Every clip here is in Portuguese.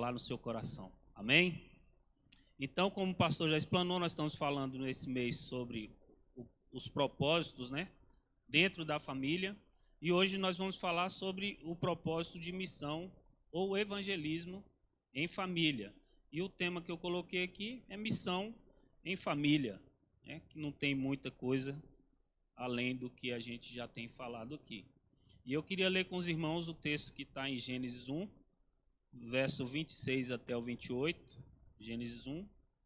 falar no seu coração. Amém? Então, como o pastor já explanou, nós estamos falando nesse mês sobre os propósitos, né, dentro da família. E hoje nós vamos falar sobre o propósito de missão ou evangelismo em família. E o tema que eu coloquei aqui é missão em família, né, que não tem muita coisa além do que a gente já tem falado aqui. E eu queria ler com os irmãos o texto que está em Gênesis 1, verso 26 até o 28. Gênesis 1,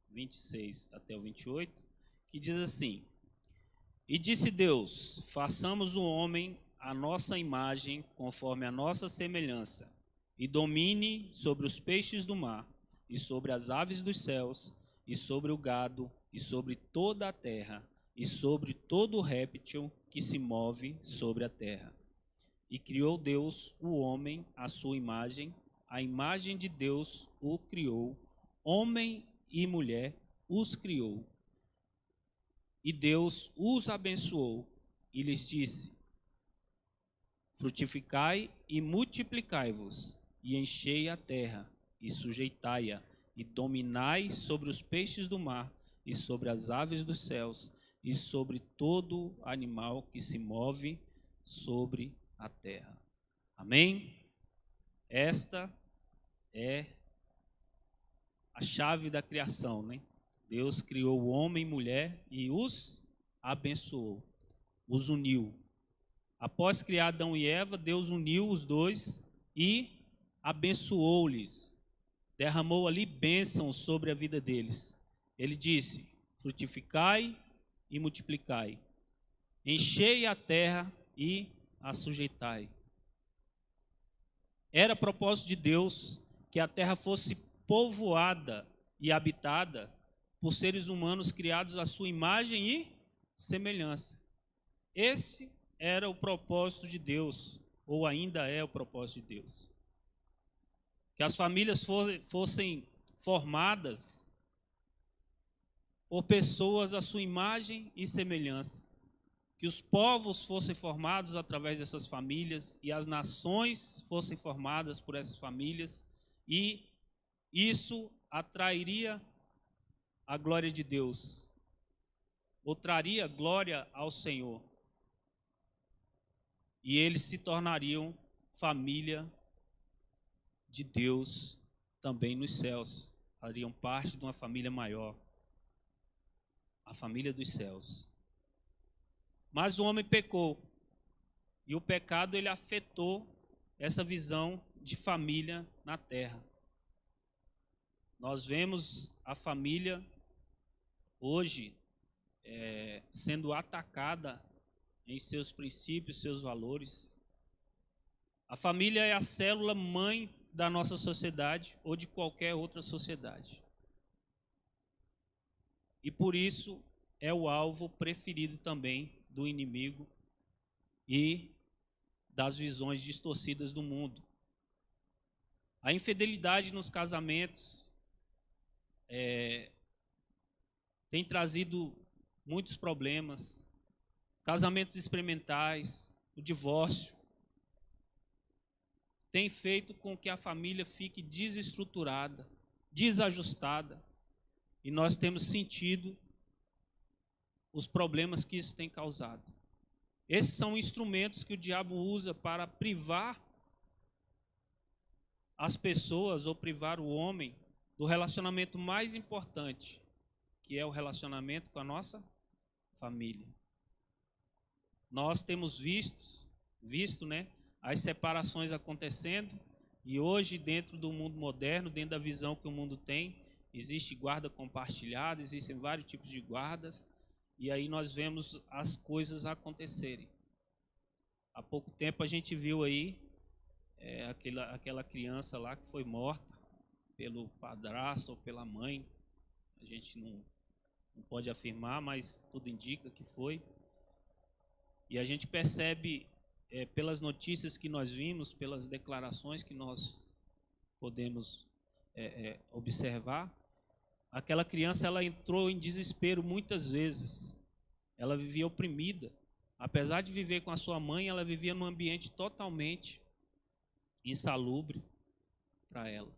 26 até o 28, que diz assim: E disse Deus, façamos o homem à nossa imagem, conforme a nossa semelhança, e domine sobre os peixes do mar, e sobre as aves dos céus, e sobre o gado, e sobre toda a terra, e sobre todo o réptil que se move sobre a terra. E criou Deus o homem à sua imagem, a imagem de Deus o criou, homem e mulher os criou. E Deus os abençoou e lhes disse: Frutificai e multiplicai-vos, e enchei a terra, e sujeitai-a, e dominai sobre os peixes do mar, e sobre as aves dos céus, e sobre todo animal que se move sobre a terra. Amém? Esta é a chave da criação, né? Deus criou o homem e mulher e os abençoou, os uniu. Após criar Adão e Eva, Deus uniu os dois e abençoou-lhes. Derramou ali bênçãos sobre a vida deles. Ele disse: frutificai e multiplicai. Enchei a terra e a sujeitai. Era propósito de Deus que a terra fosse povoada e habitada por seres humanos criados à sua imagem e semelhança. Esse era o propósito de Deus, ou ainda é o propósito de Deus. Que as famílias fossem formadas por pessoas à sua imagem e semelhança. Que os povos fossem formados através dessas famílias e as nações fossem formadas por essas famílias, e isso atrairia a glória de Deus, ou traria glória ao Senhor. E eles se tornariam família de Deus também nos céus, fariam parte de uma família maior, a família dos céus. Mas o homem pecou, e o pecado ele afetou essa visão de família na terra. Nós vemos a família hoje sendo atacada em seus princípios, seus valores. A família é a célula mãe da nossa sociedade ou de qualquer outra sociedade. E por isso é o alvo preferido também do inimigo e das visões distorcidas do mundo. A infidelidade nos casamentos tem trazido muitos problemas, casamentos experimentais, o divórcio, tem feito com que a família fique desestruturada, desajustada, e nós temos sentido os problemas que isso tem causado. Esses são instrumentos que o diabo usa para privar as pessoas ou privar o homem do relacionamento mais importante, que é o relacionamento com a nossa família. Nós temos visto, né, as separações acontecendo, e hoje dentro do mundo moderno, dentro da visão que o mundo tem, existe guarda compartilhada, existem vários tipos de guardas, e aí nós vemos as coisas acontecerem. Há pouco tempo a gente viu aí aquela criança lá que foi morta pelo padrasto ou pela mãe. A gente não pode afirmar, mas tudo indica que foi. E a gente percebe pelas notícias que nós vimos, pelas declarações que nós podemos observar, aquela criança ela entrou em desespero muitas vezes. Ela vivia oprimida. Apesar de viver com a sua mãe, ela vivia num ambiente totalmente insalubre para ela.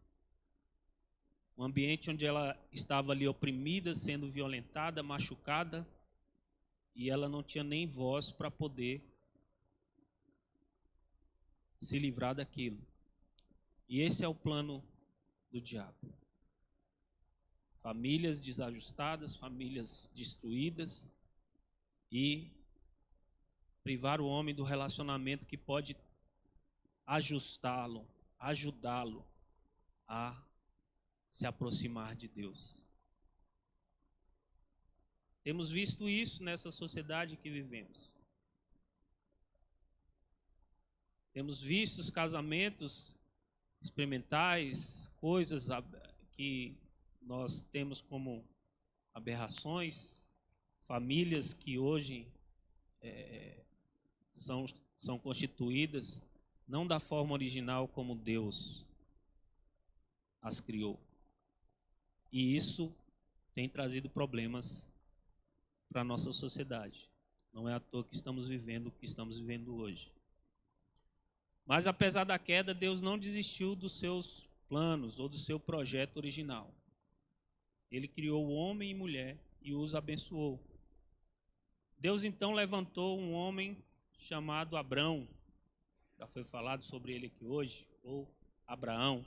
um ambiente onde ela estava ali oprimida, sendo violentada, machucada, e ela não tinha nem voz para poder se livrar daquilo. E esse é o plano do diabo. Famílias desajustadas, famílias destruídas, e privar o homem do relacionamento que pode ajustá-lo, ajudá-lo a se aproximar de Deus. Temos visto isso nessa sociedade que vivemos. Temos visto os casamentos experimentais, coisas que nós temos como aberrações, famílias que hoje são constituídas não da forma original como Deus as criou. E isso tem trazido problemas para a nossa sociedade. Não é à toa que estamos vivendo o que estamos vivendo hoje. Mas apesar da queda, Deus não desistiu dos seus planos ou do seu projeto original. Ele criou o homem e mulher e os abençoou. Deus então levantou um homem chamado Abrão, já foi falado sobre ele aqui hoje, ou Abraão,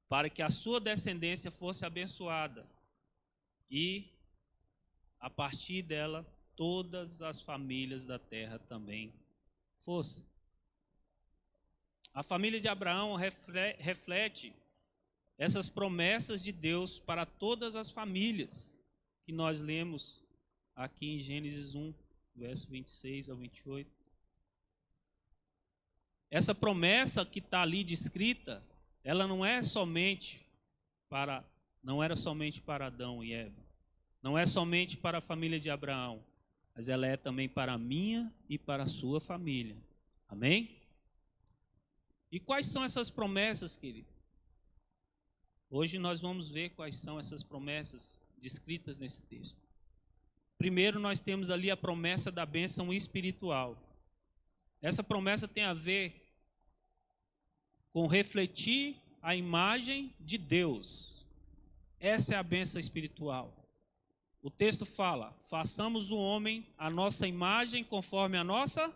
para que a sua descendência fosse abençoada e, a partir dela, todas as famílias da terra também fossem. A família de Abraão reflete essas promessas de Deus para todas as famílias que nós lemos aqui em Gênesis 1, verso 26 ao 28. Essa promessa que está ali descrita, ela não era somente para Adão e Eva, não é somente para a família de Abraão, mas ela é também para a minha e para a sua família. Amém? E quais são essas promessas, querido? Hoje nós vamos ver quais são essas promessas descritas nesse texto. Primeiro, nós temos ali a promessa da bênção espiritual. Essa promessa tem a ver com refletir a imagem de Deus. Essa é a bênção espiritual. O texto fala: façamos o homem a nossa imagem conforme a nossa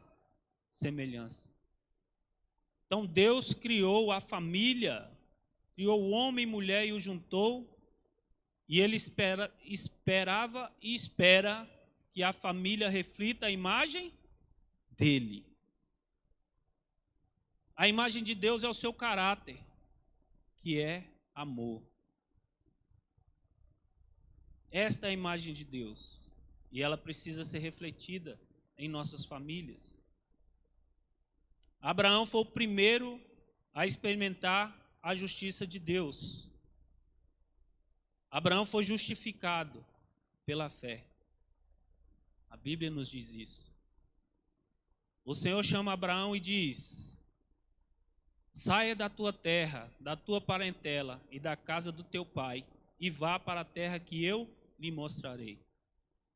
semelhança. Então Deus criou a família, criou o homem e mulher e o juntou, e Ele esperava e espera que a família reflita a imagem dele. A imagem de Deus é o seu caráter, que é amor. Esta é a imagem de Deus, e ela precisa ser refletida em nossas famílias. Abraão foi o primeiro a experimentar a justiça de Deus. Abraão foi justificado pela fé. A Bíblia nos diz isso. O Senhor chama Abraão e diz: saia da tua terra, da tua parentela e da casa do teu pai, e vá para a terra que eu lhe mostrarei.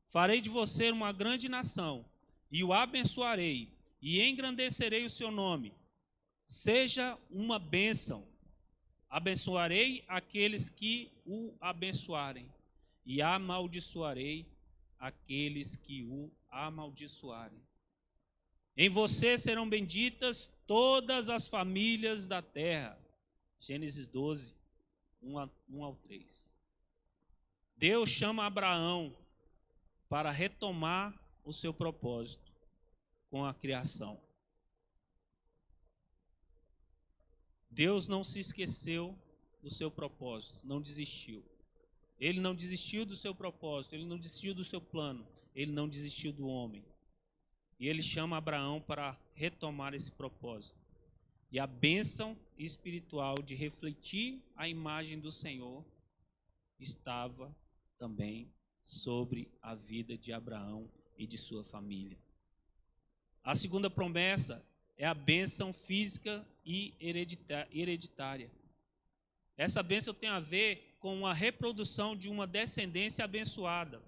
Farei de você uma grande nação, e o abençoarei, e engrandecerei o seu nome. Seja uma bênção. Abençoarei aqueles que o abençoarem, e amaldiçoarei aqueles que o amaldiçoarem. Em você serão benditas todas as famílias da terra. Gênesis 12, 1 ao 3. Deus chama Abraão para retomar o seu propósito com a criação. Deus não se esqueceu do seu propósito, não desistiu. Ele não desistiu do seu propósito, ele não desistiu do seu plano, ele não desistiu do homem. E ele chama Abraão para retomar esse propósito. E a bênção espiritual de refletir a imagem do Senhor estava também sobre a vida de Abraão e de sua família. A segunda promessa é a bênção física e hereditária. Essa bênção tem a ver com a reprodução de uma descendência abençoada.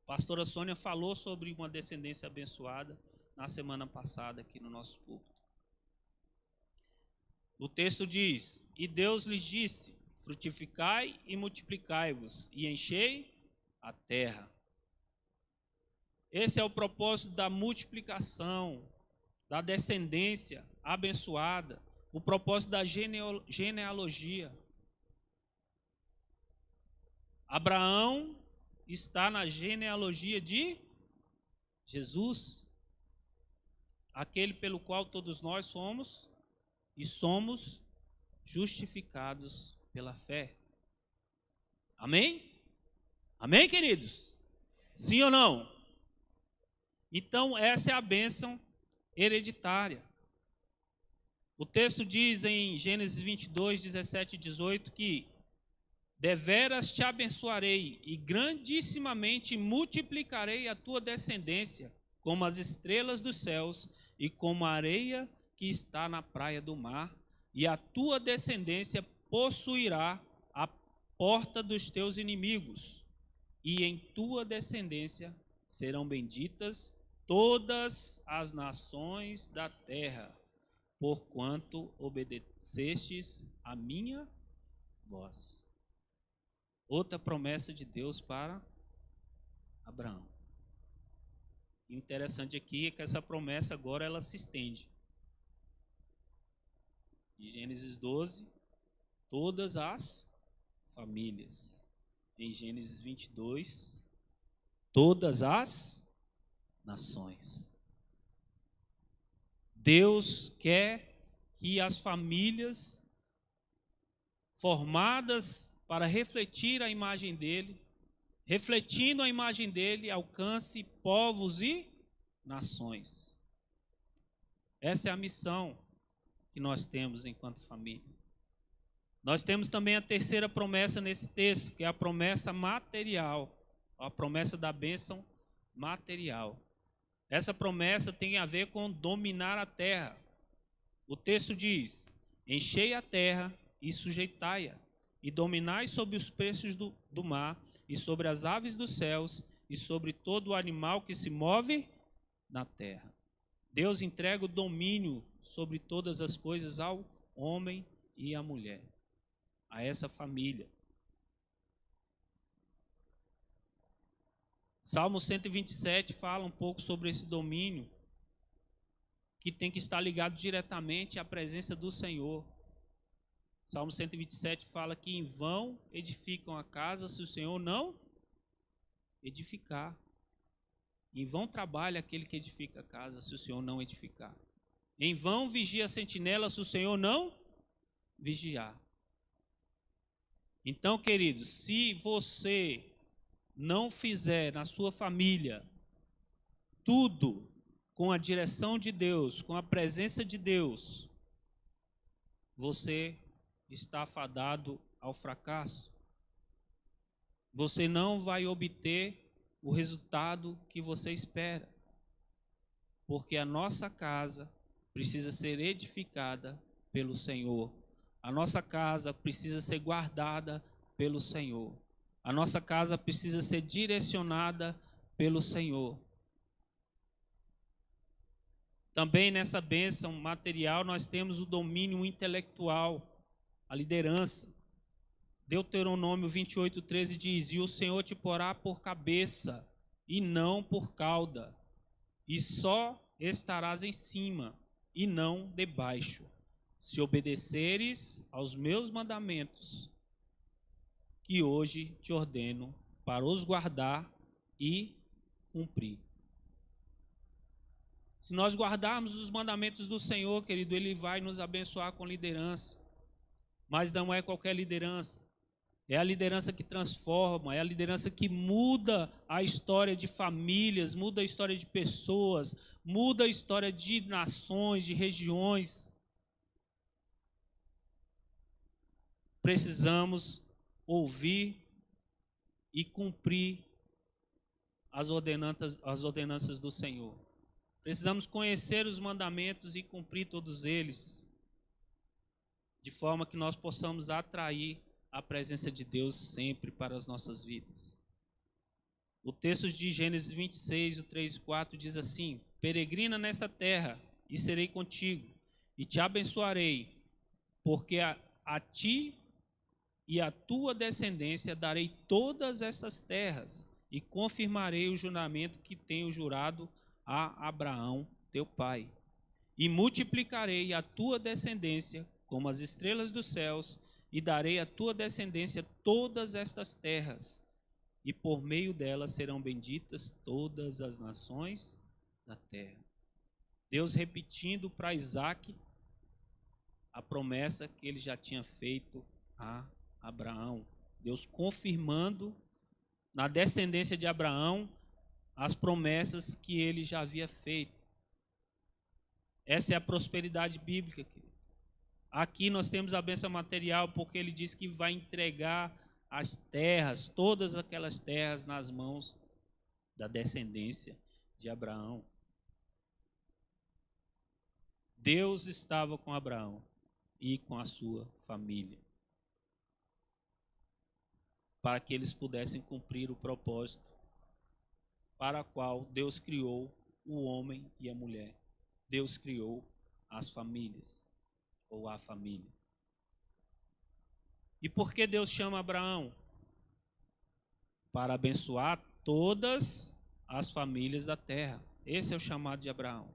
A pastora Sônia falou sobre uma descendência abençoada na semana passada aqui no nosso púlpito. O texto diz: e Deus lhes disse: frutificai e multiplicai-vos, e enchei a terra. Esse é o propósito da multiplicação, da descendência abençoada, o propósito da genealogia. Abraão está na genealogia de Jesus, aquele pelo qual todos nós somos justificados pela fé. Amém? Amém, queridos? Sim ou não? Então, essa é a bênção hereditária. O texto diz em Gênesis 22, 17 e 18 que deveras te abençoarei e grandissimamente multiplicarei a tua descendência como as estrelas dos céus e como a areia que está na praia do mar, e a tua descendência possuirá a porta dos teus inimigos, e em tua descendência serão benditas todas as nações da terra, porquanto obedecestes a minha voz. Outra promessa de Deus para Abraão. E o interessante aqui é que essa promessa agora ela se estende. Em Gênesis 12, todas as famílias. Em Gênesis 22, todas as nações. Deus quer que as famílias formadas para refletir a imagem dele, refletindo a imagem dele, alcance povos e nações. Essa é a missão que nós temos enquanto família. Nós temos também a terceira promessa nesse texto, que é a promessa material, a promessa da bênção material. Essa promessa tem a ver com dominar a terra. O texto diz: enchei a terra e sujeitai-a, e dominai sobre os peixes do mar, e sobre as aves dos céus, e sobre todo o animal que se move na terra. Deus entrega o domínio sobre todas as coisas ao homem e à mulher, a essa família. Salmo 127 fala um pouco sobre esse domínio, que tem que estar ligado diretamente à presença do Senhor. Salmo 127 fala que em vão edificam a casa se o Senhor não edificar. Em vão trabalha aquele que edifica a casa se o Senhor não edificar. Em vão vigia a sentinela se o Senhor não vigiar. Então, queridos, se você não fizer na sua família tudo com a direção de Deus, com a presença de Deus, você está fadado ao fracasso. Você não vai obter o resultado que você espera, porque a nossa casa precisa ser edificada pelo Senhor. A nossa casa precisa ser guardada pelo Senhor. A nossa casa precisa ser direcionada pelo Senhor. Também nessa bênção material nós temos o domínio intelectual, a liderança. Deuteronômio 28:13 diz: e o Senhor te porá por cabeça e não por cauda, e só estarás em cima e não debaixo, se obedeceres aos meus mandamentos, que hoje te ordeno para os guardar e cumprir. Se nós guardarmos os mandamentos do Senhor, querido, Ele vai nos abençoar com liderança. Mas não é qualquer liderança. É a liderança que transforma, é a liderança que muda a história de famílias, muda a história de pessoas, muda a história de nações, de regiões. Precisamos ouvir e cumprir as ordenanças do Senhor. Precisamos conhecer os mandamentos e cumprir todos eles, de forma que nós possamos atrair a presença de Deus sempre para as nossas vidas. O texto de Gênesis 26, o 3 e 4 diz assim: peregrina nesta terra e serei contigo, e te abençoarei, porque a ti e à tua descendência darei todas essas terras, e confirmarei o juramento que tenho jurado a Abraão, teu pai. E multiplicarei a tua descendência como as estrelas dos céus, e darei à tua descendência todas estas terras, e por meio delas serão benditas todas as nações da terra. Deus repetindo para Isaac a promessa que ele já tinha feito a Abraão. Deus confirmando na descendência de Abraão as promessas que ele já havia feito. Essa é a prosperidade bíblica, querido. Aqui nós temos a bênção material, porque ele diz que vai entregar as terras, todas aquelas terras nas mãos da descendência de Abraão. Deus estava com Abraão e com a sua família, para que eles pudessem cumprir o propósito para o qual Deus criou o homem e a mulher. Deus criou as famílias, ou a família. E por que Deus chama Abraão? Para abençoar todas as famílias da terra. Esse é o chamado de Abraão.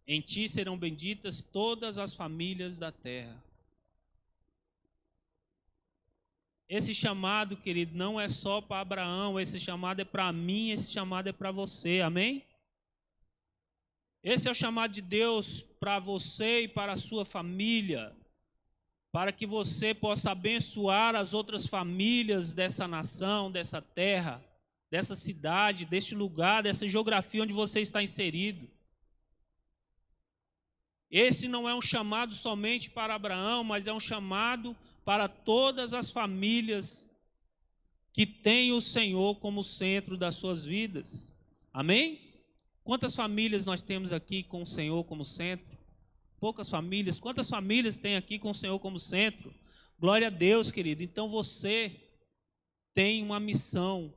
Em ti serão benditas todas as famílias da terra. Esse chamado, querido, não é só para Abraão, esse chamado é para mim, esse chamado é para você, amém? Esse é o chamado de Deus para você e para a sua família, para que você possa abençoar as outras famílias dessa nação, dessa terra, dessa cidade, deste lugar, dessa geografia onde você está inserido. Esse não é um chamado somente para Abraão, mas é um chamado para todas as famílias que têm o Senhor como centro das suas vidas. Amém? Quantas famílias nós temos aqui com o Senhor como centro? Poucas famílias. Quantas famílias tem aqui com o Senhor como centro? Glória a Deus, querido. Então você tem uma missão.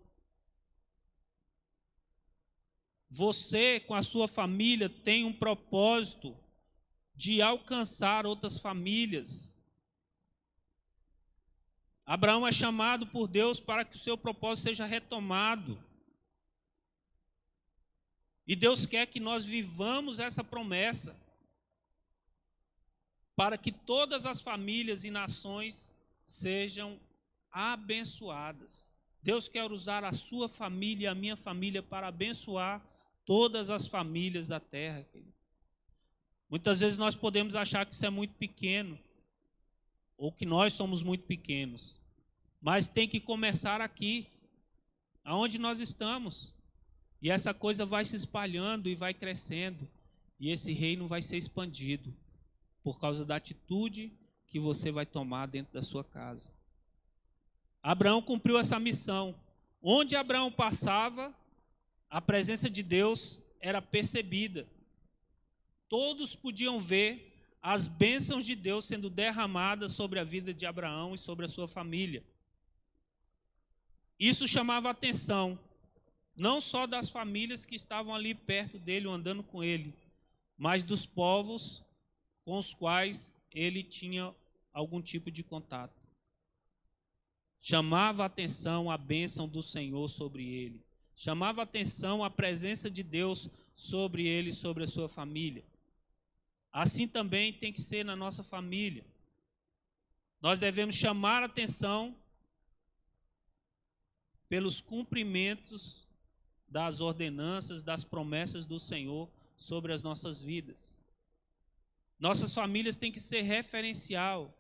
Você, com a sua família, tem um propósito de alcançar outras famílias. Abraão é chamado por Deus para que o seu propósito seja retomado. E Deus quer que nós vivamos essa promessa, para que todas as famílias e nações sejam abençoadas. Deus quer usar a sua família e a minha família para abençoar todas as famílias da terra. Muitas vezes nós podemos achar que isso é muito pequeno, ou que nós somos muito pequenos, mas tem que começar aqui, aonde nós estamos. E essa coisa vai se espalhando e vai crescendo, e esse reino vai ser expandido por causa da atitude que você vai tomar dentro da sua casa. Abraão cumpriu essa missão. Onde Abraão passava, a presença de Deus era percebida. Todos podiam ver as bênçãos de Deus sendo derramadas sobre a vida de Abraão e sobre a sua família. Isso chamava a atenção, não só das famílias que estavam ali perto dele, ou andando com ele, mas dos povos com os quais ele tinha algum tipo de contato. Chamava a atenção a bênção do Senhor sobre ele. Chamava a atenção a presença de Deus sobre ele e sobre a sua família. Assim também tem que ser na nossa família. Nós devemos chamar a atenção pelos cumprimentos das ordenanças, das promessas do Senhor sobre as nossas vidas. Nossas famílias têm que ser referencial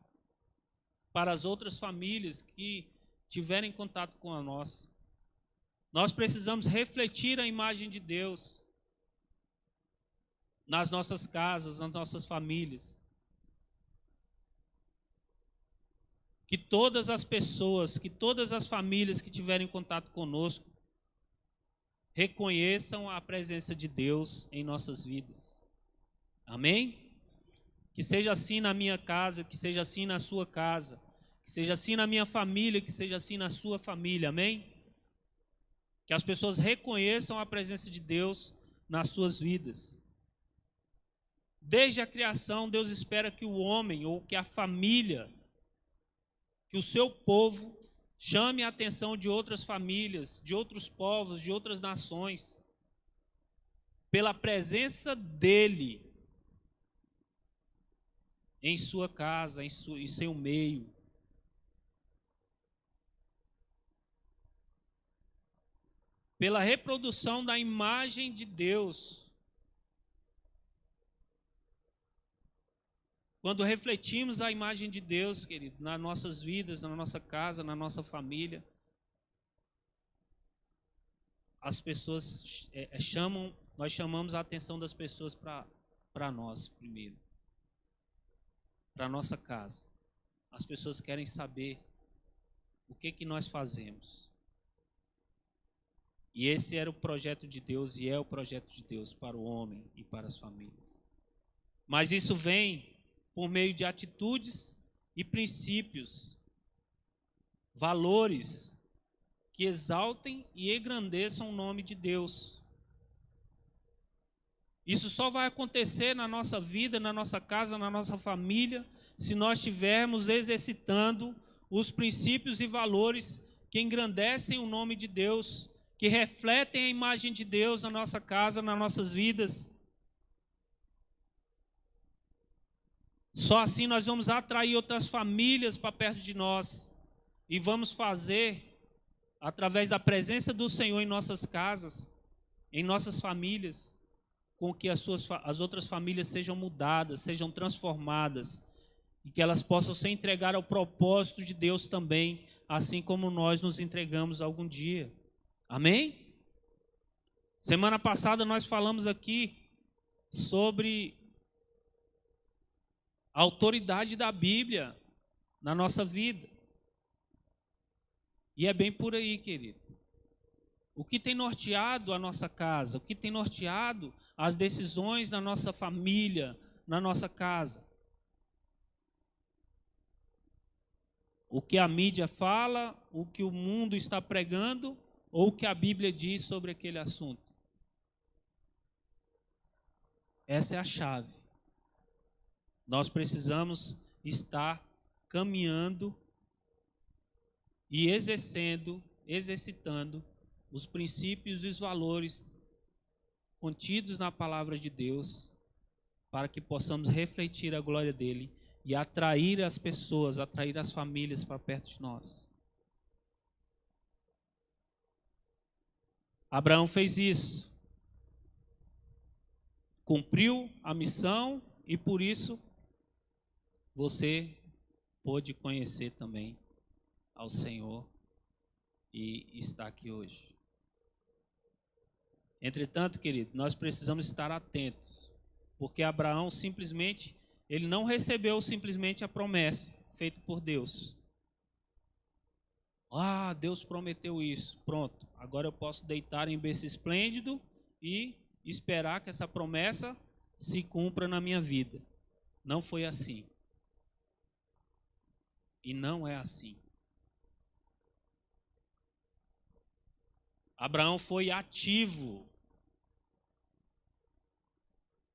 para as outras famílias que tiverem contato com a nossa. Nós precisamos refletir a imagem de Deus nas nossas casas, nas nossas famílias. Que todas as pessoas, que todas as famílias que tiverem contato conosco reconheçam a presença de Deus em nossas vidas. Amém? Que seja assim na minha casa, que seja assim na sua casa, que seja assim na minha família, que seja assim na sua família. Amém? Que as pessoas reconheçam a presença de Deus nas suas vidas. Desde a criação, Deus espera que o homem ou que a família que o seu povo chame a atenção de outras famílias, de outros povos, de outras nações, pela presença dele em sua casa, em seu meio. Pela reprodução da imagem de Deus. Quando refletimos a imagem de Deus, querido, nas nossas vidas, na nossa casa, na nossa família, as pessoas nós chamamos a atenção das pessoas para nós primeiro, para a nossa casa. As pessoas querem saber o que nós fazemos. E esse era o projeto de Deus e é o projeto de Deus para o homem e para as famílias. Mas isso vem por meio de atitudes e princípios, valores que exaltem e engrandeçam o nome de Deus. Isso só vai acontecer na nossa vida, na nossa casa, na nossa família, se nós estivermos exercitando os princípios e valores que engrandecem o nome de Deus, que refletem a imagem de Deus na nossa casa, nas nossas vidas. Só assim nós vamos atrair outras famílias para perto de nós e vamos fazer, através da presença do Senhor em nossas casas, em nossas famílias, com que as outras famílias sejam mudadas, sejam transformadas e que elas possam se entregar ao propósito de Deus também, assim como nós nos entregamos algum dia. Amém? Semana passada nós falamos aqui sobre a autoridade da Bíblia na nossa vida. E é bem por aí, querido. O que tem norteado a nossa casa, o que tem norteado as decisões na nossa família, na nossa casa. O que a mídia fala, o que o mundo está pregando, ou o que a Bíblia diz sobre aquele assunto. Essa é a chave. Nós precisamos estar caminhando e exercitando os princípios e os valores contidos na palavra de Deus, para que possamos refletir a glória dele e atrair as pessoas, atrair as famílias para perto de nós. Abraão fez isso, cumpriu a missão e por isso você pôde conhecer também ao Senhor e está aqui hoje. Entretanto, querido, nós precisamos estar atentos, porque Abraão simplesmente, ele não recebeu simplesmente a promessa feita por Deus. Ah, Deus prometeu isso, pronto, agora eu posso deitar em berço esplêndido e esperar que essa promessa se cumpra na minha vida. Não foi assim. E não é assim. Abraão foi ativo.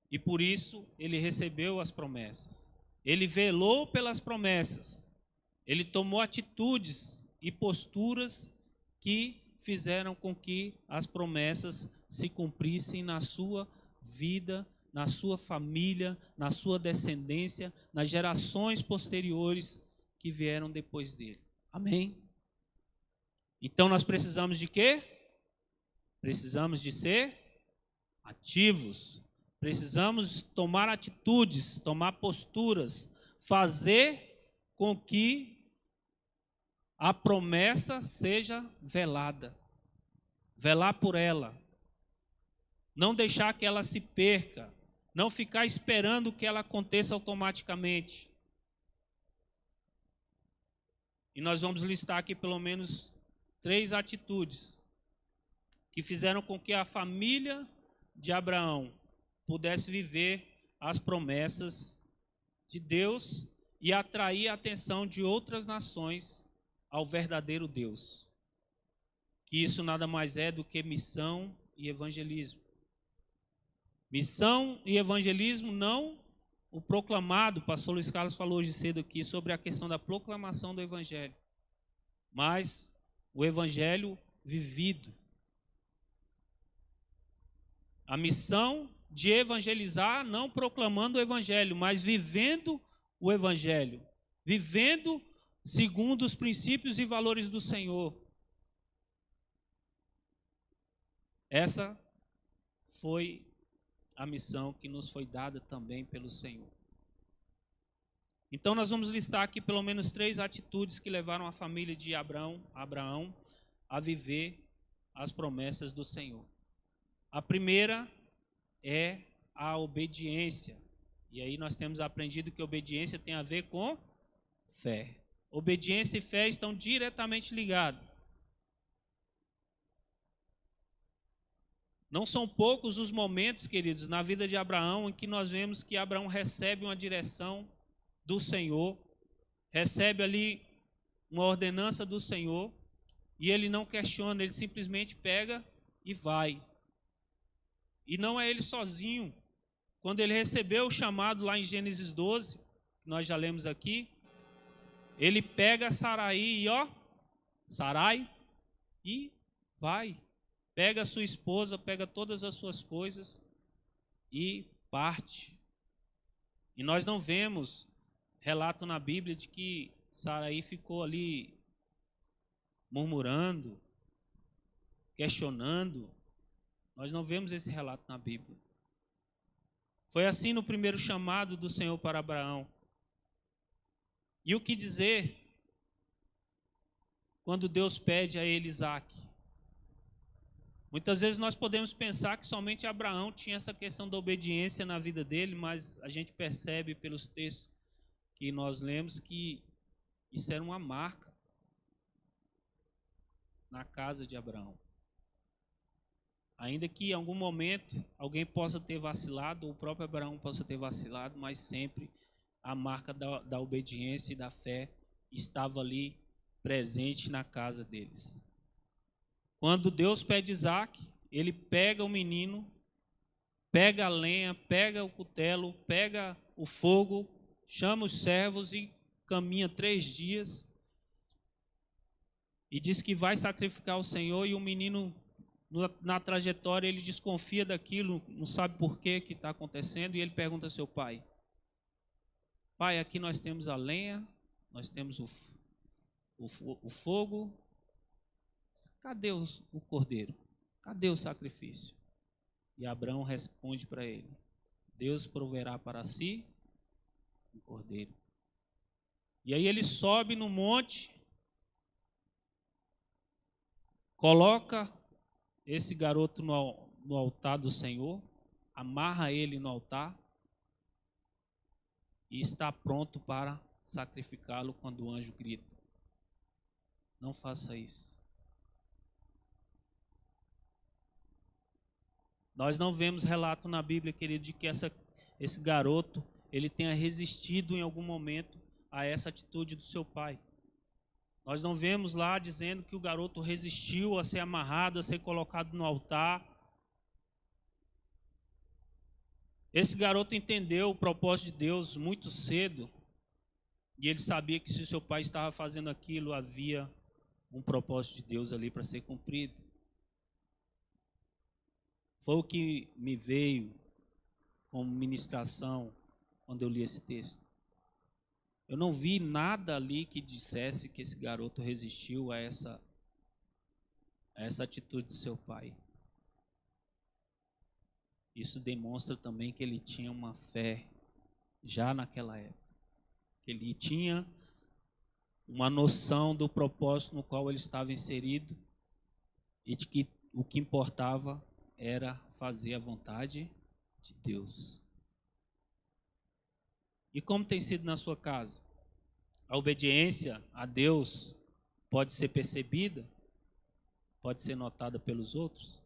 E por isso ele recebeu as promessas. Ele velou pelas promessas. Ele tomou atitudes e posturas que fizeram com que as promessas se cumprissem na sua vida, na sua família, na sua descendência, nas gerações posteriores que vieram depois dele. Amém? Então nós precisamos de quê? Precisamos de ser ativos. Precisamos tomar atitudes, tomar posturas, fazer com que a promessa seja velada. Velar por ela. Não deixar que ela se perca. Não ficar esperando que ela aconteça automaticamente. E nós vamos listar aqui pelo menos 3 atitudes que fizeram com que a família de Abraão pudesse viver as promessas de Deus e atrair a atenção de outras nações ao verdadeiro Deus. Que isso nada mais é do que missão e evangelismo. Missão e evangelismo não o proclamado, o pastor Luiz Carlos falou hoje cedo aqui sobre a questão da proclamação do Evangelho, mas o Evangelho vivido. A missão de evangelizar, não proclamando o Evangelho, mas vivendo o Evangelho, vivendo segundo os princípios e valores do Senhor. Essa foi a missão que nos foi dada também pelo Senhor. Então nós vamos listar aqui pelo menos 3 atitudes que levaram a família de Abraão a viver as promessas do Senhor. A primeira é a obediência. E aí nós temos aprendido que obediência tem a ver com fé. Obediência e fé estão diretamente ligados. Não são poucos os momentos, queridos, na vida de Abraão em que nós vemos que Abraão recebe uma direção do Senhor, recebe ali uma ordenança do Senhor, e ele não questiona, ele simplesmente pega e vai. E não é ele sozinho. Quando ele recebeu o chamado lá em Gênesis 12, que nós já lemos aqui, ele pega Sarai e vai. Pega a sua esposa, pega todas as suas coisas e parte. E nós não vemos relato na Bíblia de que Sarai ficou ali murmurando, questionando. Nós não vemos esse relato na Bíblia. Foi assim no primeiro chamado do Senhor para Abraão. E o que dizer quando Deus pede a ele Isaque? Muitas vezes nós podemos pensar que somente Abraão tinha essa questão da obediência na vida dele, mas a gente percebe pelos textos que nós lemos que isso era uma marca na casa de Abraão. Ainda que em algum momento alguém possa ter vacilado, ou o próprio Abraão possa ter vacilado, mas sempre a marca da obediência e da fé estava ali presente na casa deles. Quando Deus pede Isaque, ele pega o menino, pega a lenha, pega o cutelo, pega o fogo, chama os servos e caminha 3 dias. E diz que vai sacrificar o Senhor, e o menino, na trajetória, ele desconfia daquilo, não sabe por que está acontecendo, e ele pergunta ao seu pai: pai, aqui nós temos a lenha, nós temos o fogo, cadê o cordeiro? Cadê o sacrifício? E Abraão responde para ele: Deus proverá para si um cordeiro. E aí ele sobe no monte, coloca esse garoto no altar do Senhor, amarra ele no altar e está pronto para sacrificá-lo quando o anjo grita. Não faça isso. Nós não vemos relato na Bíblia, querido, de que esse garoto ele tenha resistido em algum momento a essa atitude do seu pai. Nós não vemos lá dizendo que o garoto resistiu a ser amarrado, a ser colocado no altar. Esse garoto entendeu o propósito de Deus muito cedo, e ele sabia que se o seu pai estava fazendo aquilo, havia um propósito de Deus ali para ser cumprido. Foi o que me veio como ministração quando eu li esse texto. Eu não vi nada ali que dissesse que esse garoto resistiu a essa atitude do seu pai. Isso demonstra também que ele tinha uma fé já naquela época. Que ele tinha uma noção do propósito no qual ele estava inserido e de que o que importava era fazer a vontade de Deus. E como tem sido na sua casa? A obediência a Deus pode ser percebida? Pode ser notada pelos outros?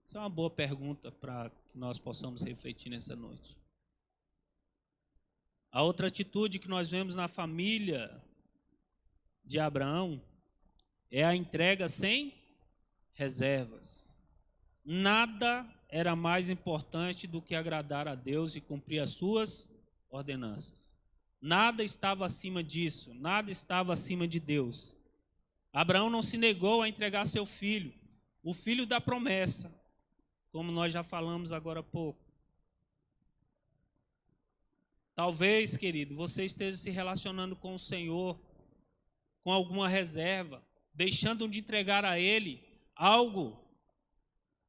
Isso é uma boa pergunta para que nós possamos refletir nessa noite. A outra atitude que nós vemos na família de Abraão é a entrega sem reservas. Nada era mais importante do que agradar a Deus e cumprir as suas ordenanças. Nada estava acima disso, nada estava acima de Deus. Abraão não se negou a entregar seu filho, o filho da promessa, como nós já falamos agora há pouco. Talvez, querido, você esteja se relacionando com o Senhor com alguma reserva, deixando de entregar a Ele algo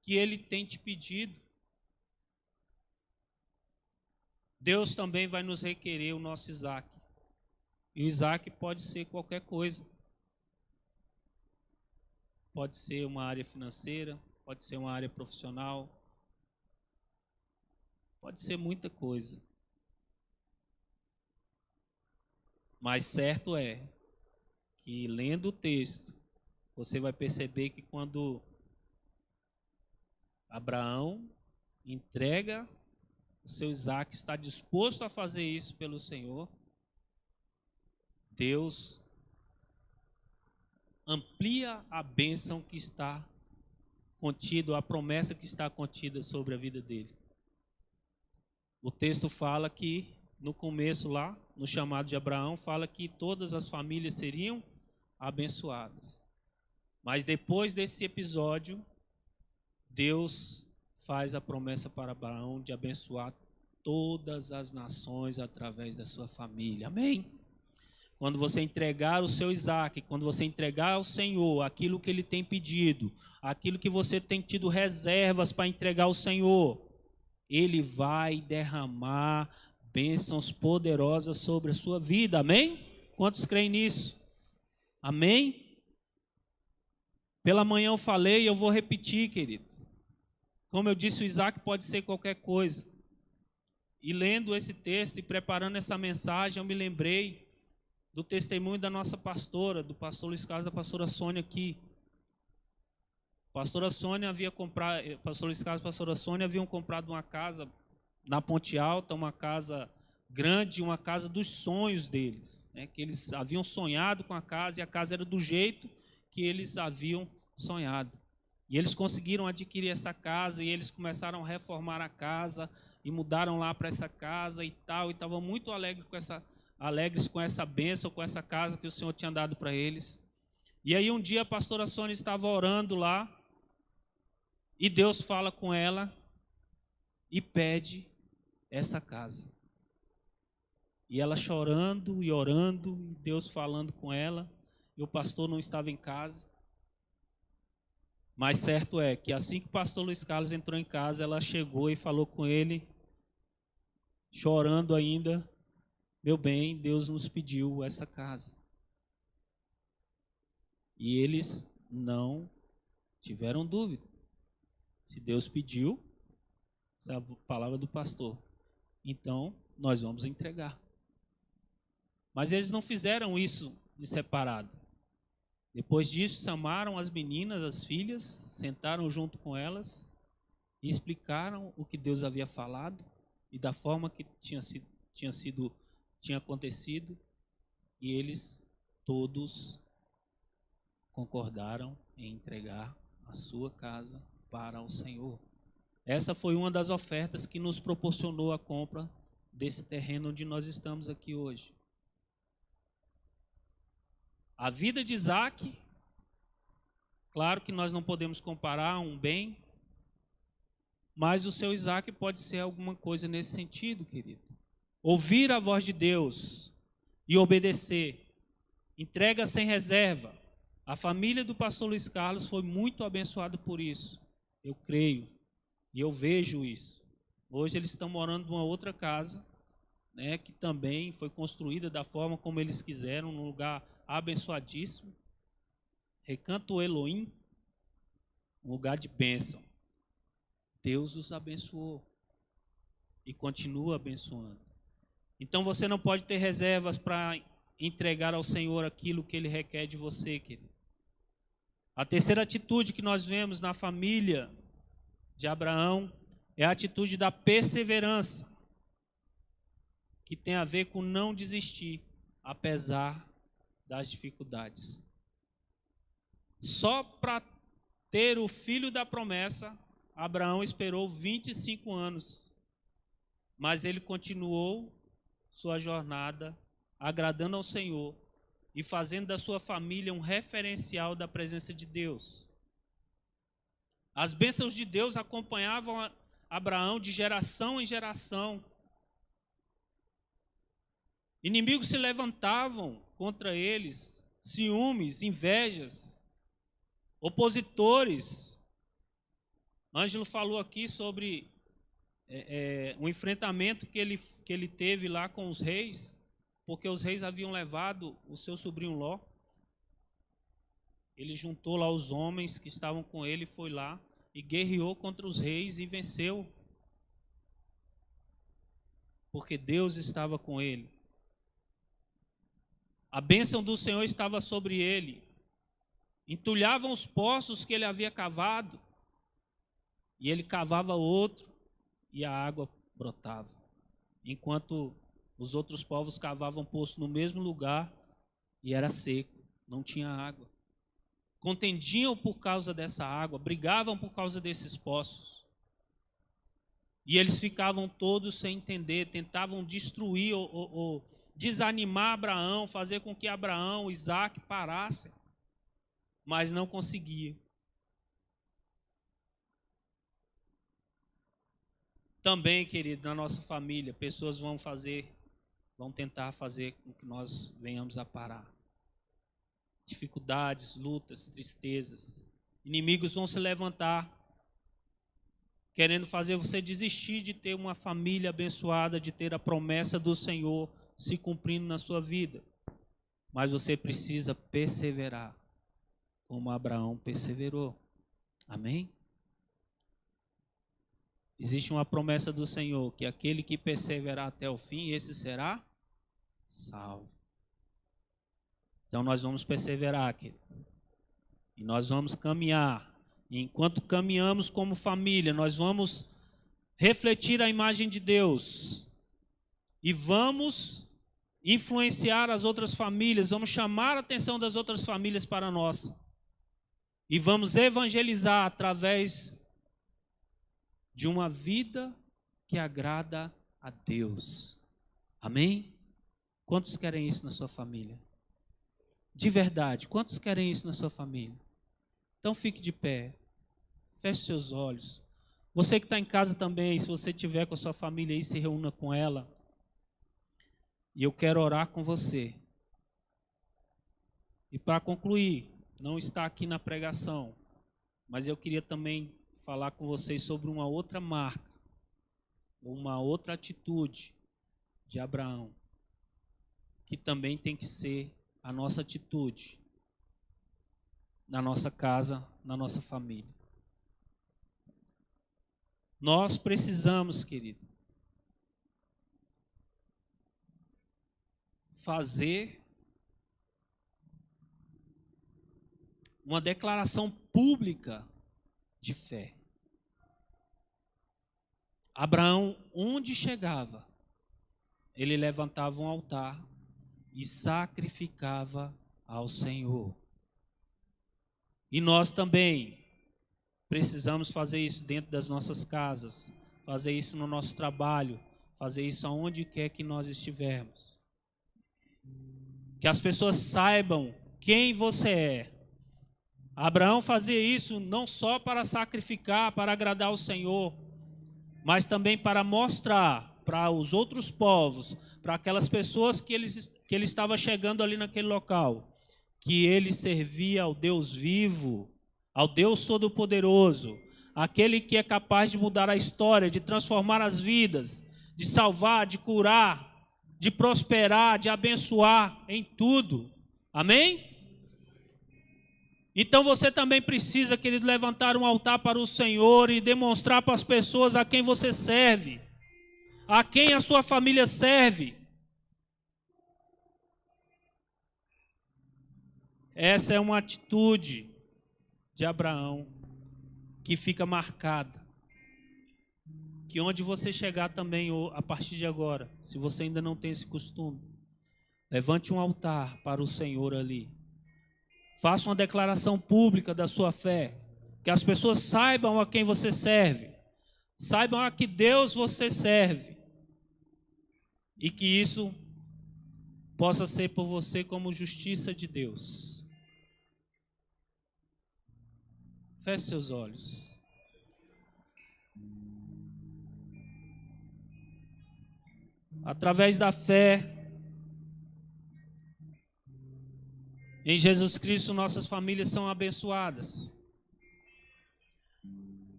que Ele tem te pedido. Deus também vai nos requerer o nosso Isaac. E o Isaac pode ser qualquer coisa. Pode ser uma área financeira, pode ser uma área profissional, pode ser muita coisa. Mas certo é que, lendo o texto, você vai perceber que quando Abraão entrega o seu Isaac, está disposto a fazer isso pelo Senhor, Deus amplia a bênção que está contida, a promessa que está contida sobre a vida dele. O texto fala que, no começo lá, no chamado de Abraão, fala que todas as famílias seriam abençoadas. Mas depois desse episódio, Deus faz a promessa para Abraão de abençoar todas as nações através da sua família. Amém? Quando você entregar o seu Isaac, quando você entregar ao Senhor aquilo que Ele tem pedido, aquilo que você tem tido reservas para entregar ao Senhor, Ele vai derramar bênçãos poderosas sobre a sua vida. Amém? Quantos creem nisso? Amém? Pela manhã eu falei e eu vou repetir, querido. Como eu disse, o Isaac pode ser qualquer coisa. E lendo esse texto e preparando essa mensagem, eu me lembrei do testemunho da nossa pastora, do pastor Luiz Carlos, da pastora Sônia aqui. Pastora Sônia havia comprado, pastor Luiz Carlos e pastora Sônia haviam comprado uma casa na Ponte Alta, uma casa grande, uma casa dos sonhos deles, né? Que eles haviam sonhado com a casa e a casa era do jeito que eles haviam sonhado. E eles conseguiram adquirir essa casa e eles começaram a reformar a casa e mudaram lá para essa casa e tal, e estavam muito alegres com essa bênção, com essa casa que o Senhor tinha dado para eles. E aí um dia a pastora Sônia estava orando lá e Deus fala com ela e pede essa casa. E ela chorando e orando, e Deus falando com ela, e o pastor não estava em casa. Mas certo é que assim que o pastor Luiz Carlos entrou em casa, ela chegou e falou com ele, chorando ainda: meu bem, Deus nos pediu essa casa. E eles não tiveram dúvida. Se Deus pediu, essa é a palavra do pastor, então nós vamos entregar. Mas eles não fizeram isso em separado. Depois disso, chamaram as meninas, as filhas, sentaram junto com elas e explicaram o que Deus havia falado e da forma que tinha acontecido, e eles todos concordaram em entregar a sua casa para o Senhor. Essa foi uma das ofertas que nos proporcionou a compra desse terreno onde nós estamos aqui hoje. A vida de Isaac, claro que nós não podemos comparar um bem, mas o seu Isaac pode ser alguma coisa nesse sentido, querido. Ouvir a voz de Deus e obedecer, entrega sem reserva. A família do pastor Luiz Carlos foi muito abençoada por isso, eu creio, e eu vejo isso. Hoje eles estão morando numa outra casa, né, que também foi construída da forma como eles quiseram, num lugar abençoadíssimo, Recanto Elohim, um lugar de bênção. Deus os abençoou e continua abençoando. Então você não pode ter reservas para entregar ao Senhor aquilo que Ele requer de você, querido. A terceira atitude que nós vemos na família de Abraão é a atitude da perseverança, que tem a ver com não desistir, apesar das dificuldades. Só para ter o filho da promessa, Abraão esperou 25 anos, mas ele continuou sua jornada, agradando ao Senhor e fazendo da sua família um referencial da presença de Deus. As bênçãos de Deus acompanhavam Abraão de geração em geração. Inimigos se levantavam contra eles, ciúmes, invejas, opositores. Ângelo falou aqui sobre um enfrentamento que ele teve lá com os reis, porque os reis haviam levado o seu sobrinho Ló. Ele juntou lá os homens que estavam com ele, foi lá e guerreou contra os reis e venceu. Porque Deus estava com ele. A bênção do Senhor estava sobre ele. Entulhavam os poços que ele havia cavado. E ele cavava outro e a água brotava. Enquanto os outros povos cavavam poço no mesmo lugar e era seco, não tinha água. Contendiam por causa dessa água, brigavam por causa desses poços. E eles ficavam todos sem entender, tentavam destruir ou desanimar Abraão, fazer com que Abraão, Isaac parassem, mas não conseguia. Também, querido, na nossa família, pessoas vão tentar fazer com que nós venhamos a parar. Dificuldades, lutas, tristezas. Inimigos vão se levantar, querendo fazer você desistir de ter uma família abençoada, de ter a promessa do Senhor se cumprindo na sua vida. Mas você precisa perseverar, como Abraão perseverou. Amém? Existe uma promessa do Senhor, que aquele que perseverar até o fim, esse será salvo. Então nós vamos perseverar, querido. E nós vamos caminhar. E enquanto caminhamos como família, nós vamos refletir a imagem de Deus. E vamos influenciar as outras famílias, vamos chamar a atenção das outras famílias para nós. E vamos evangelizar através de uma vida que agrada a Deus. Amém? Quantos querem isso na sua família? De verdade, quantos querem isso na sua família? Então fique de pé, feche seus olhos. Você que está em casa também, se você estiver com a sua família aí, se reúna com ela. E eu quero orar com você. E para concluir, não está aqui na pregação, mas eu queria também falar com vocês sobre uma outra marca, uma outra atitude de Abraão, que também tem que ser a nossa atitude na nossa casa, na nossa família. Nós precisamos, querido, fazer uma declaração pública de fé. Abraão, onde chegava, ele levantava um altar e sacrificava ao Senhor. E nós também precisamos fazer isso dentro das nossas casas, fazer isso no nosso trabalho, fazer isso aonde quer que nós estivermos. Que as pessoas saibam quem você é. Abraão fazia isso não só para sacrificar, para agradar ao Senhor, mas também para mostrar para os outros povos, para aquelas pessoas que ele estava chegando ali naquele local, que ele servia ao Deus vivo, ao Deus Todo-Poderoso, aquele que é capaz de mudar a história, de transformar as vidas, de salvar, de curar, de prosperar, de abençoar em tudo. Amém? Então você também precisa, querido, levantar um altar para o Senhor e demonstrar para as pessoas a quem você serve, a quem a sua família serve. Essa é uma atitude de Abraão que fica marcada. Que onde você chegar também, a partir de agora, se você ainda não tem esse costume, levante um altar para o Senhor ali. Faça uma declaração pública da sua fé. Que as pessoas saibam a quem você serve. Saibam a que Deus você serve. E que isso possa ser por você como justiça de Deus. Feche seus olhos. Através da fé em Jesus Cristo, nossas famílias são abençoadas.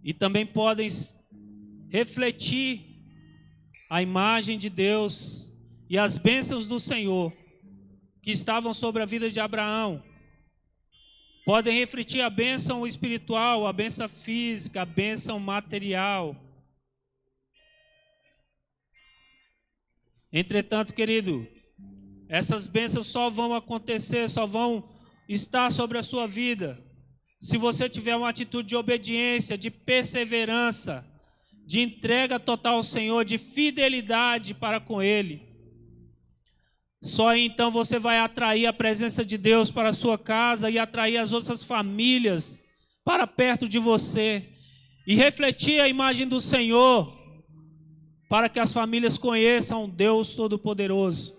E também podem refletir a imagem de Deus e as bênçãos do Senhor que estavam sobre a vida de Abraão. Podem refletir a bênção espiritual, a bênção física, a bênção material. Entretanto, querido, essas bênçãos só vão acontecer, só vão estar sobre a sua vida se você tiver uma atitude de obediência, de perseverança, de entrega total ao Senhor, de fidelidade para com Ele. Só aí então você vai atrair a presença de Deus para a sua casa e atrair as outras famílias para perto de você e refletir a imagem do Senhor para que as famílias conheçam Deus Todo-Poderoso.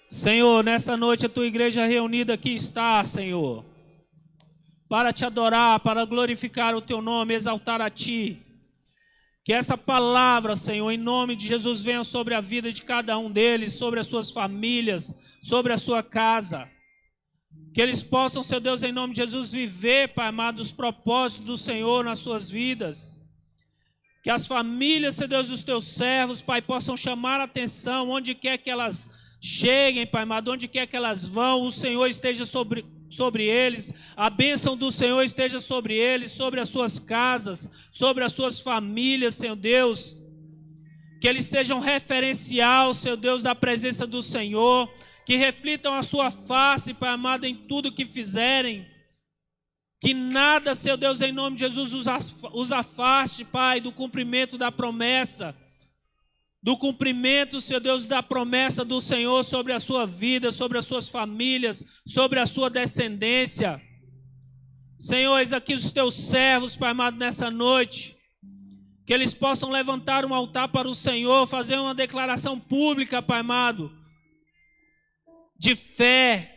Senhor, nessa noite a tua igreja reunida aqui está, Senhor, para te adorar, para glorificar o teu nome, exaltar a ti. Que essa palavra, Senhor, em nome de Jesus, venha sobre a vida de cada um deles, sobre as suas famílias, sobre a sua casa. Que eles possam, Seu Deus, em nome de Jesus, viver, Pai amado, os propósitos do Senhor nas suas vidas. Que as famílias, Seu Deus, dos teus servos, Pai, possam chamar a atenção onde quer que elas cheguem, Pai amado, onde quer que elas vão, o Senhor esteja sobre eles, a bênção do Senhor esteja sobre eles, sobre as suas casas, sobre as suas famílias, Senhor Deus. Que eles sejam referencial, Senhor Deus, da presença do Senhor, que reflitam a sua face, Pai amado, em tudo que fizerem. Que nada, Senhor Deus, em nome de Jesus, os afaste, Pai, do cumprimento da promessa, do cumprimento, Senhor Deus, da promessa do Senhor sobre a sua vida, sobre as suas famílias, sobre a sua descendência. Senhor, eis aqui os teus servos, Pai amado, nessa noite, que eles possam levantar um altar para o Senhor, fazer uma declaração pública, Pai amado, de fé,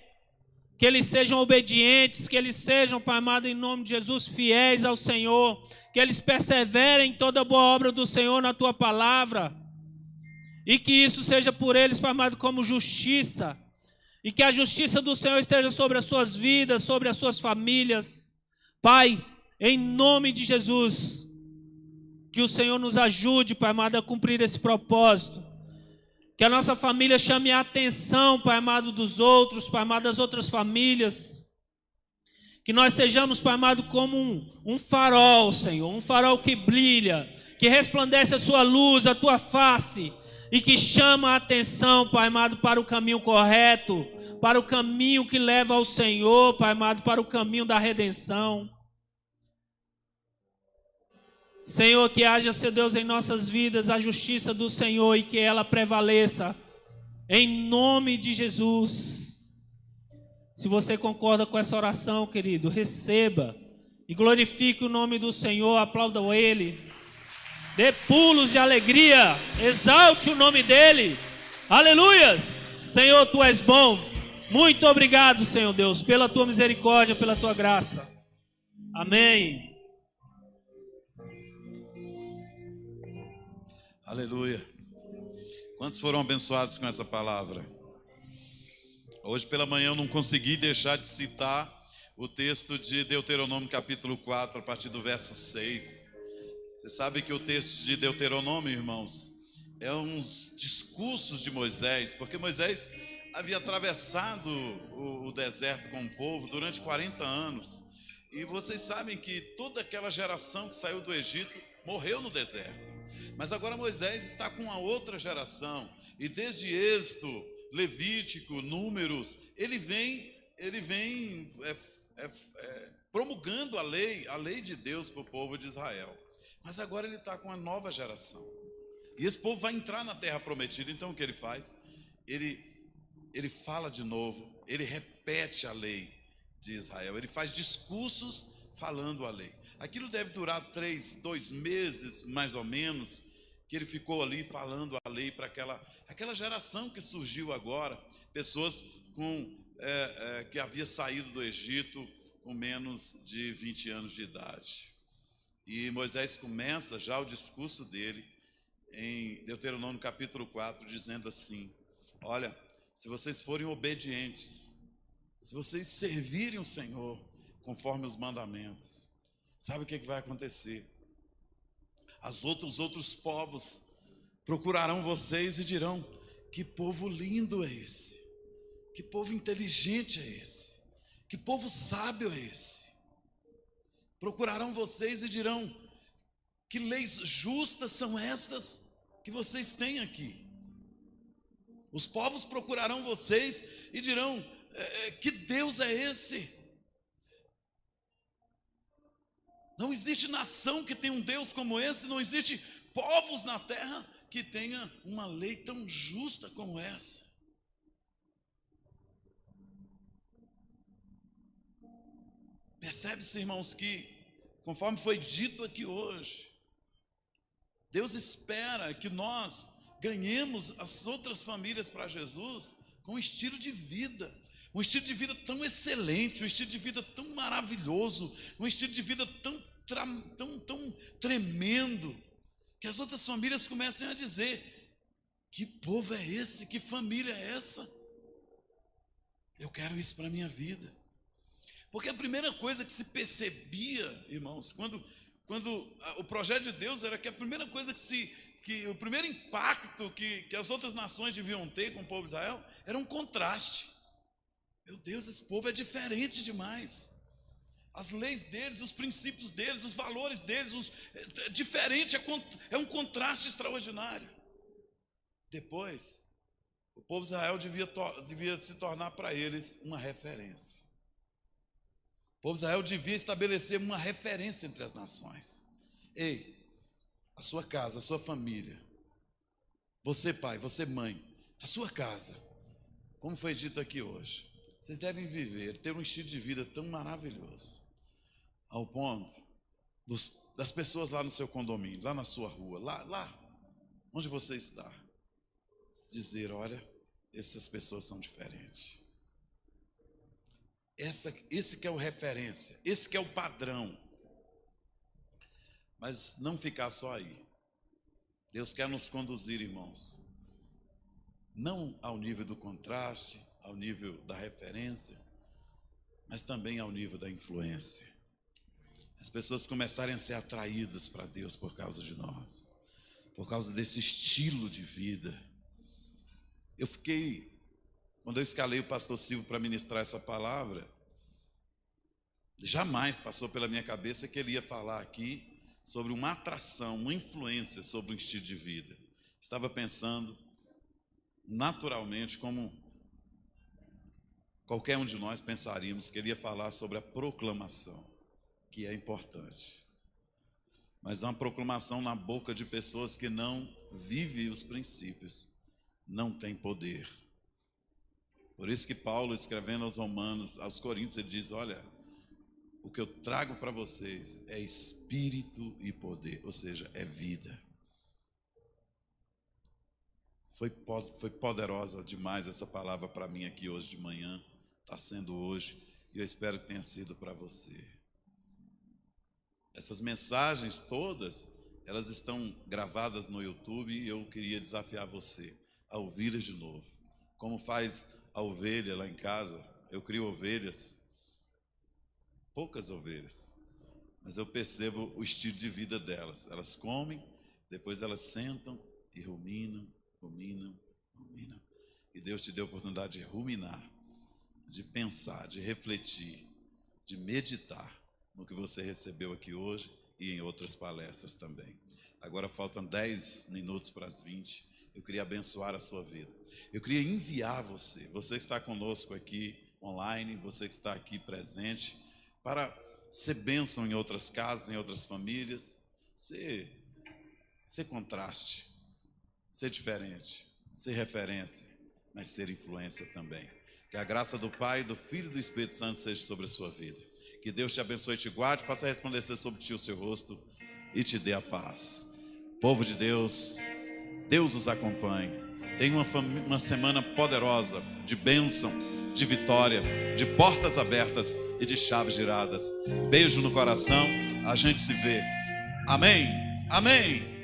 que eles sejam obedientes, que eles sejam, Pai amado, em nome de Jesus, fiéis ao Senhor, que eles perseverem em toda boa obra do Senhor na tua palavra, e que isso seja por eles, Pai amado, como justiça, e que a justiça do Senhor esteja sobre as suas vidas, sobre as suas famílias. Pai, em nome de Jesus, que o Senhor nos ajude, Pai amado, a cumprir esse propósito. Que a nossa família chame a atenção, Pai amado, dos outros, Pai amado, das outras famílias. Que nós sejamos, Pai amado, como um farol, Senhor, um farol que brilha, que resplandece a sua luz, a tua face, e que chama a atenção, Pai amado, para o caminho correto, para o caminho que leva ao Senhor, Pai amado, para o caminho da redenção. Senhor, que haja, Seu Deus, em nossas vidas a justiça do Senhor e que ela prevaleça, em nome de Jesus. Se você concorda com essa oração, querido, receba e glorifique o nome do Senhor, aplauda Ele, dê pulos de alegria, exalte o nome dEle, aleluias. Senhor, Tu és bom, muito obrigado, Senhor Deus, pela Tua misericórdia, pela Tua graça, amém. Aleluia. Quantos foram abençoados com essa palavra? Hoje pela manhã eu não consegui deixar de citar o texto de Deuteronômio capítulo 4, a partir do verso 6. Você sabe que o texto de Deuteronômio, irmãos, é uns discursos de Moisés, porque Moisés havia atravessado o deserto com o povo durante 40 anos. E vocês sabem que toda aquela geração que saiu do Egito morreu no deserto. Mas agora Moisés está com a outra geração, e desde Êxodo, Levítico, Números, ele vem promulgando a lei de Deus para o povo de Israel. Mas agora ele está com a nova geração, e esse povo vai entrar na terra prometida. Então o que ele faz? Ele fala de novo, ele repete a lei de Israel, ele faz discursos falando a lei. Aquilo deve durar 2 meses, mais ou menos, que ele ficou ali falando a lei para aquela geração que surgiu agora, pessoas que havia saído do Egito com menos de 20 anos de idade. E Moisés começa já o discurso dele em Deuteronômio capítulo 4, dizendo assim: olha, se vocês forem obedientes, se vocês servirem o Senhor conforme os mandamentos, sabe o que vai acontecer? Os outros povos procurarão vocês e dirão: que povo lindo é esse, que povo inteligente é esse, que povo sábio é esse. Procurarão vocês e dirão: que leis justas são estas que vocês têm aqui. Os povos procurarão vocês e dirão: que Deus é esse? Não existe nação que tenha um Deus como esse, não existe povos na terra que tenha uma lei tão justa como essa. Percebe-se, irmãos, que conforme foi dito aqui hoje, Deus espera que nós ganhemos as outras famílias para Jesus com um estilo de vida tão excelente, um estilo de vida tão maravilhoso, um estilo de vida tão tremendo, que as outras famílias comecem a dizer: que povo é esse? Que família é essa? Eu quero isso para a minha vida. Porque a primeira coisa que se percebia, irmãos, quando o projeto de Deus era que a primeira coisa que o primeiro impacto que as outras nações deviam ter com o povo de Israel era um contraste. Meu Deus, esse povo é diferente demais. As leis deles, os princípios deles, os valores deles, é diferente, é um contraste extraordinário. Depois, o povo de Israel devia se tornar para eles uma referência. O povo de Israel devia estabelecer uma referência entre as nações. Ei, a sua casa, a sua família, você pai, você mãe, a sua casa, como foi dito aqui hoje, vocês devem ter um estilo de vida tão maravilhoso, ao ponto das pessoas lá no seu condomínio, lá na sua rua, lá onde você está, dizer: olha, essas pessoas são diferentes. Esse que é o referência, esse que é o padrão. Mas não ficar só aí. Deus quer nos conduzir, irmãos, não ao nível do contraste, ao nível da referência, mas também ao nível da influência. As pessoas começarem a ser atraídas para Deus por causa de nós, por causa desse estilo de vida. Quando eu escalei o pastor Silvio para ministrar essa palavra, jamais passou pela minha cabeça que ele ia falar aqui sobre uma atração, uma influência sobre um estilo de vida. Estava pensando naturalmente, como qualquer um de nós pensaríamos, que ele ia falar sobre a proclamação, que é importante. Mas uma proclamação na boca de pessoas que não vivem os princípios não tem poder. Por isso que Paulo, escrevendo aos Coríntios, ele diz: olha, o que eu trago para vocês é espírito e poder, ou seja, é vida. Foi poderosa demais essa palavra para mim aqui hoje de manhã, está sendo hoje, e eu espero que tenha sido para você. Essas mensagens todas, elas estão gravadas no YouTube, e eu queria desafiar você a ouvi-las de novo. Como faz a ovelha lá em casa, eu crio ovelhas, poucas ovelhas, mas eu percebo o estilo de vida delas. Elas comem, depois elas sentam e ruminam. E Deus te deu a oportunidade de ruminar, de pensar, de refletir, de meditar no que você recebeu aqui hoje e em outras palestras também. Agora faltam 10 minutos para as 20. Eu queria abençoar a sua vida. Eu queria enviar você que está conosco aqui online, você que está aqui presente, para ser bênção em outras casas, em outras famílias, ser contraste, ser diferente, ser referência, mas ser influência também. Que a graça do Pai, do Filho e do Espírito Santo seja sobre a sua vida. Que Deus te abençoe e te guarde, faça resplandecer sobre ti o seu rosto e te dê a paz. Povo de Deus, Deus os acompanhe. Tenha uma semana poderosa, de bênção, de vitória, de portas abertas e de chaves giradas. Beijo no coração, a gente se vê. Amém, amém.